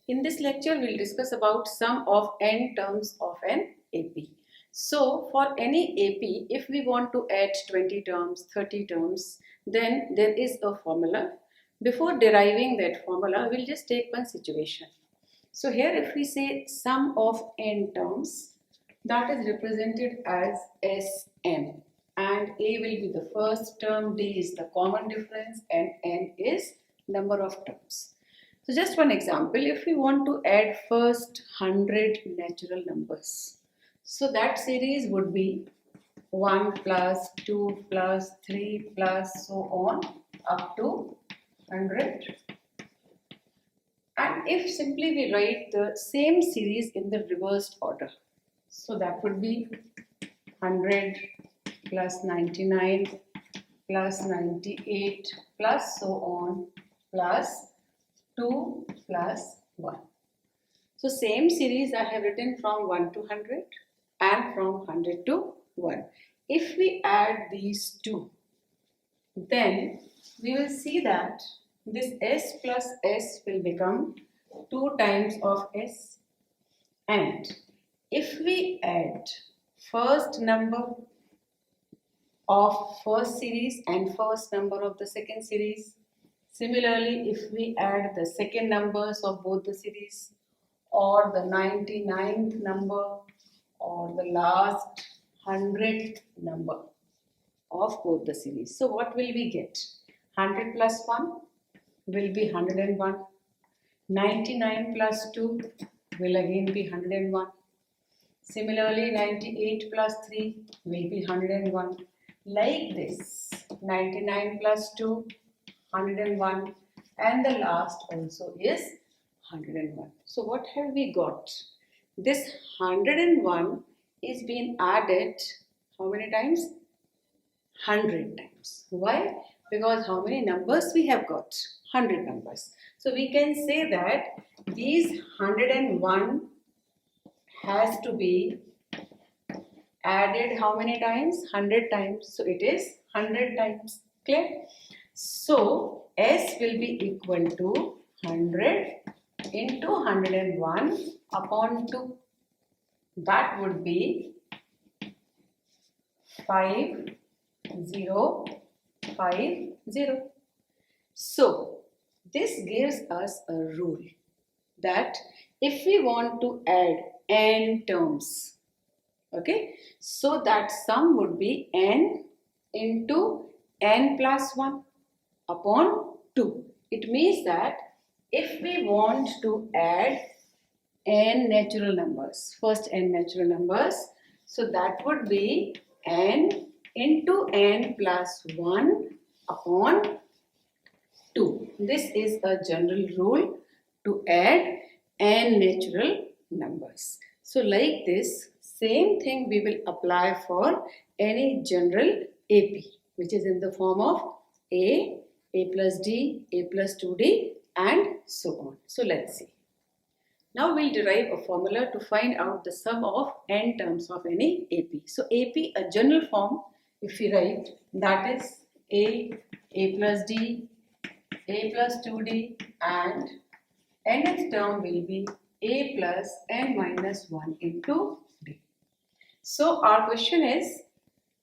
In this lecture, we'll discuss about sum of n terms of an AP. So, for any AP, if we want to add 20 terms, 30 terms, then there is a formula. Before deriving that formula, we'll just take one situation. So, here if we say sum of n terms, that is represented as Sm, and A will be the first term, D is the common difference, and n is number of terms. So just one example, if we want to add first 100 natural numbers, so that series would be 1 plus 2 plus 3 plus so on up to 100. And if simply we write the same series in the reversed order, so that would be 100 plus 99 plus 98 plus so on plus 2 plus 1. So same series I have written from 1 to 100 and from 100 to 1. If we add these two, then we will see that this S plus S will become 2 times of S, and if we add first number of first series and first number of the second series, similarly, if we add the second numbers of both the series or the 99th number or the last 100th number of both the series. So what will we get? 100 plus 1 will be 101. 99 plus 2 will again be 101. Similarly, 98 plus 3 will be 101. Like this, 99 plus 2, 101, and the last also is 101. So what have we got? This 101 is being added how many times? 100 times. Why? Because how many numbers we have got? 100 numbers. So we can say that these 101 has to be added how many times? 100 times. So it is 100 times. Clear? So S will be equal to 100 into 101 upon 2. That would be 5050. So this gives us a rule that if we want to add n terms, okay, so that sum would be n into n plus 1 upon 2. It means that if we want to add n natural numbers, first n natural numbers, so that would be n into n plus 1 upon 2. This is a general rule to add n natural numbers. So like this, same thing we will apply for any general AP, which is in the form of A plus D, A plus 2D, and so on. So let's see. Now we'll derive a formula to find out the sum of n terms of any AP. So AP, a general form, if we write, that is A plus D, A plus 2D, and nth term will be A plus n minus 1 into D. So our question is,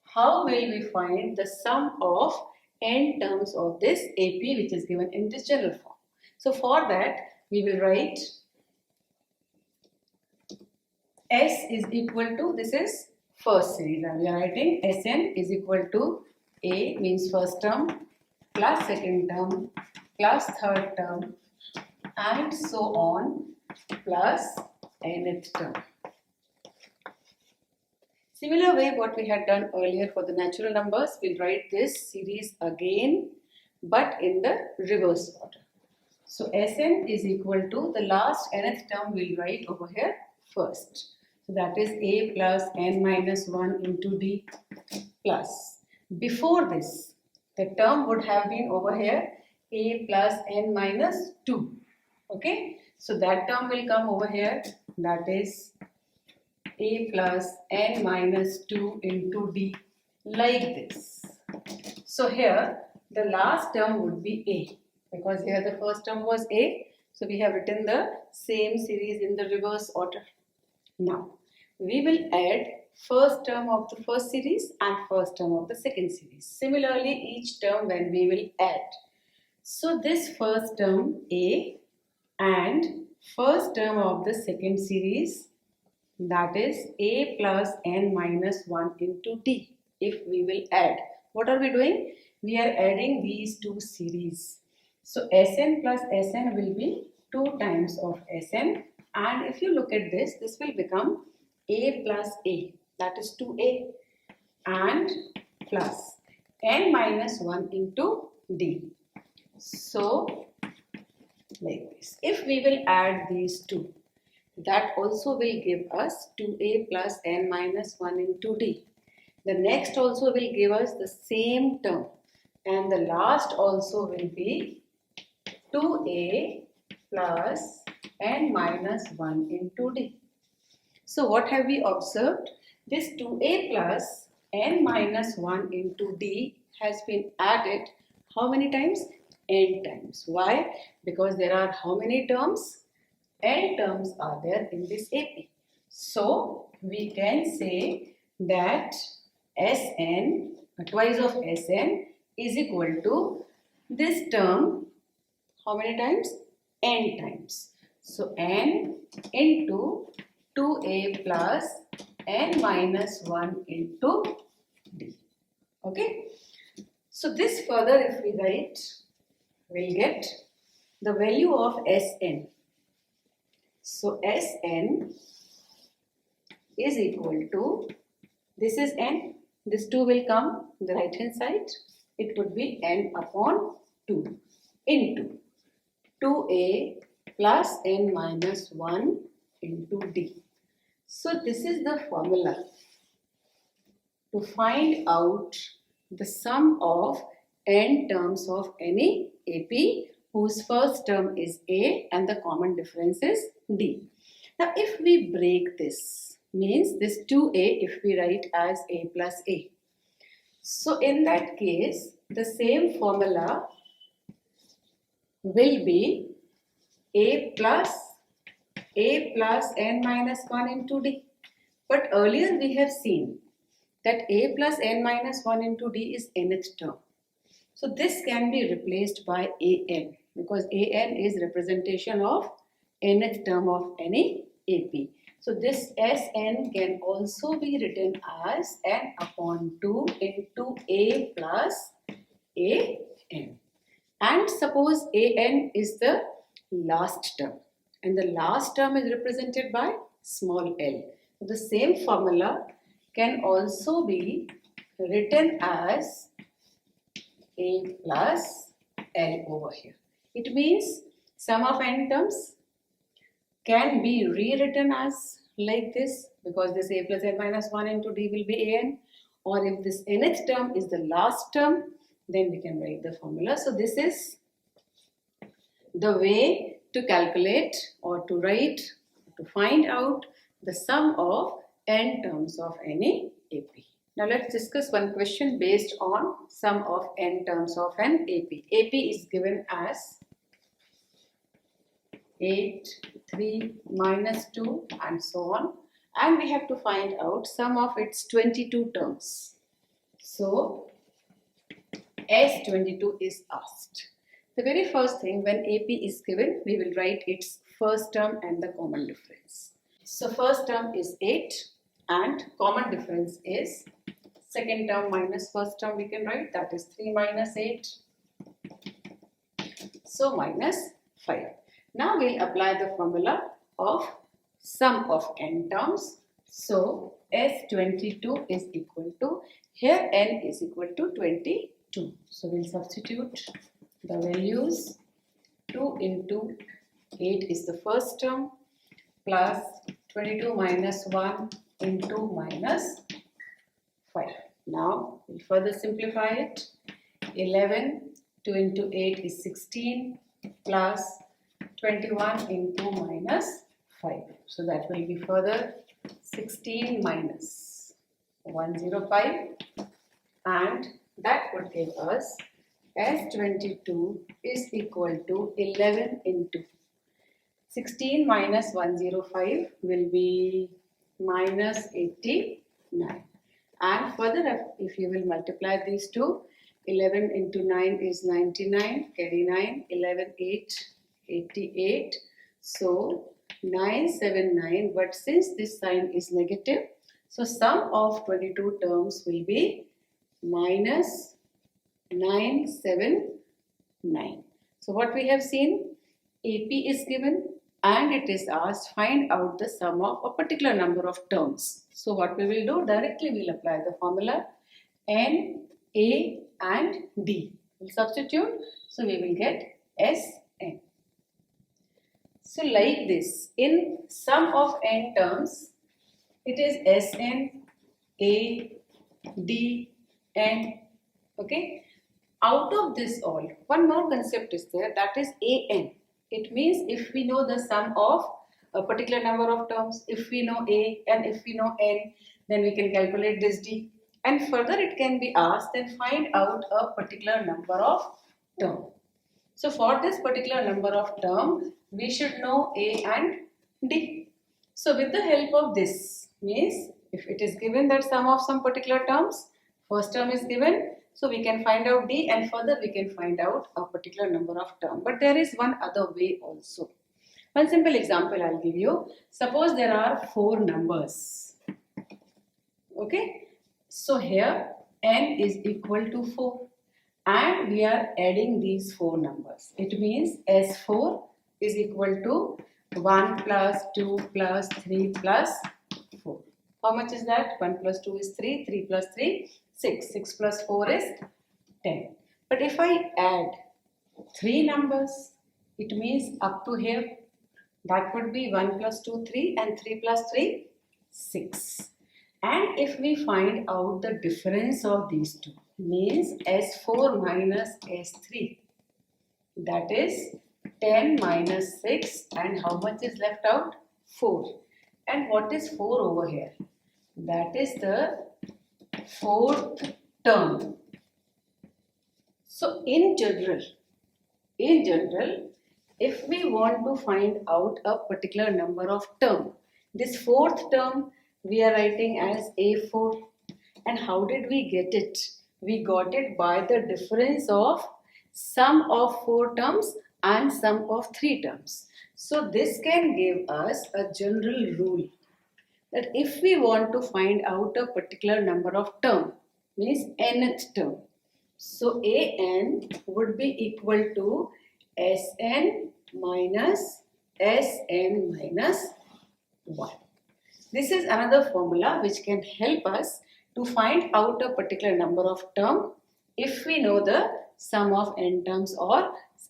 how will we find the sum of n terms of this AP which is given in this general form? So for that, we will write S is equal to, this is first series, and we are writing Sn is equal to A means first term plus second term plus third term and so on plus nth term. Similar way what we had done earlier for the natural numbers, we'll write this series again but in the reverse order. So Sn is equal to the last nth term we'll write over here first. So that is A plus n minus 1 into D plus. Before this, the term would have been over here A plus n minus 2. Okay, so that term will come over here, that is A plus n minus 2 into D, like this. So here the last term would be A, because here the first term was A, So we have written the same series in the reverse order. Now we will add first term of the first series and first term of the second series. Similarly, each term when we will add. So this first term A and first term of the second series, that is A plus n minus 1 into D. If we will add, what are we doing? We are adding these two series. So Sn plus Sn will be 2 times of Sn, and if you look at this, this will become A plus A, that is 2A, and plus n minus 1 into D. So like this. If we will add these two, that also will give us 2A plus n minus 1 into D. The next also will give us the same term, and the last also will be 2A plus n minus 1 into D. So what have we observed? This 2A plus n minus 1 into D has been added how many times? N times. Why? Because there are how many terms? N terms are there in this AP. So we can say that Sn, twice of Sn, is equal to this term how many times? N times. So n into 2A plus n minus 1 into D. Okay. So this further if we write, we'll get the value of Sn. So Sn is equal to, this is n, this 2 will come on the right hand side, it would be n upon 2 into 2A plus n minus 1 into D. So this is the formula to find out the sum of n terms of any AP whose first term is A and the common difference is D. Now if we break this, means this 2A if we write as A plus A. So in that case, the same formula will be A plus n minus 1 into D. But earlier we have seen that A plus n minus 1 into D is nth term. So this can be replaced by An, because An is representation of nth term of any AP. So this Sn can also be written as n upon 2 into A plus An. And suppose An is the last term, and the last term is represented by small l. So the same formula can also be written as A plus L over here. It means sum of n terms can be rewritten as like this, because this A plus n minus 1 into D will be An, or if this nth term is the last term, then we can write the formula. So this is the way to calculate or to write, to find out the sum of n terms of any AP. Now let's discuss one question based on sum of n terms of an AP. AP is given as 8, 3, minus 2 and so on, and we have to find out sum of its 22 terms. So S22 is asked. The very first thing, when AP is given, we will write its first term and the common difference. So first term is 8 and common difference is second term minus first term, we can write, that is 3 minus 8. So minus 5. Now we'll apply the formula of sum of n terms. So S22 is equal to, here n is equal to 22. So we'll substitute the values. 2 into 8 is the first term, plus 22 minus 1 into minus 5. Now we'll further simplify it. 11, 2 into 8 is 16, plus 21 into minus 5. So that will be further 16 minus 105, and that would give us S22 is equal to 11 into 16 minus 105 will be minus 89. And further, if you will multiply these two, 11 into 9 is 99, carry 9, 11, 8, 88. So 979, but since this sign is negative, so sum of 22 terms will be minus 979. So what we have seen, AP is given and it is asked find out the sum of a particular number of terms. So what we will do, directly we will apply the formula N, A and D. We'll substitute, so we will get Sn. So like this, in sum of n terms, it is Sn, A, D, N. Okay. Out of this all, one more concept is there, that is An. It means if we know the sum of a particular number of terms, if we know A and if we know N, then we can calculate this D. And further it can be asked, then find out a particular number of term. So for this particular number of term, we should know A and D. So with the help of this, means if it is given that sum of some particular terms, first term is given, so we can find out D and further we can find out a particular number of term. But there is one other way also. One simple example I'll give you. Suppose there are 4 numbers. Okay. So here n is equal to 4 and we are adding these 4 numbers. It means S4 is equal to 1 plus 2 plus 3 plus 4. How much is that? 1 plus 2 is 3, 3 plus 3, 6. 6 plus 4 is 10. But if I add 3 numbers, it means up to here, that would be 1 plus 2, 3 and 3 plus 3, 6. And if we find out the difference of these two, means S4 minus S3, that is 10 minus 6 and how much is left out? 4. And what is 4 over here? That is the 4th term. So in general, if we want to find out a particular number of term, this 4th term we are writing as A4. And how did we get it? We got it by the difference of sum of 4 terms and sum of 3 terms. So this can give us a general rule that if we want to find out a particular number of term, means nth term, so An would be equal to Sn minus 1. This is another formula which can help us to find out a particular number of term if we know the sum of n terms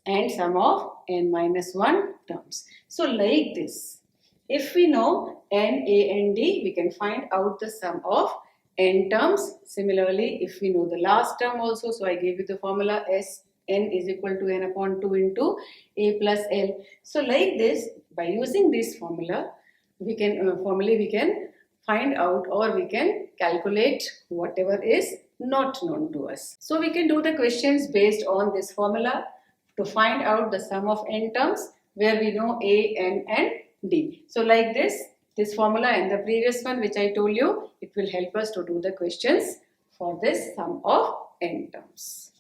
and sum of n minus 1 terms. So like this, if we know n, a and d, we can find out the sum of n terms. Similarly, if we know the last term also, so I gave you the formula Sn is equal to n upon 2 into a plus l. So like this, by using this formula, we can find out or we can calculate whatever is not known to us. So we can do the questions based on this formula to find out the sum of n terms where we know a, n and d. So like this formula and the previous one which I told you, it will help us to do the questions for this sum of n terms.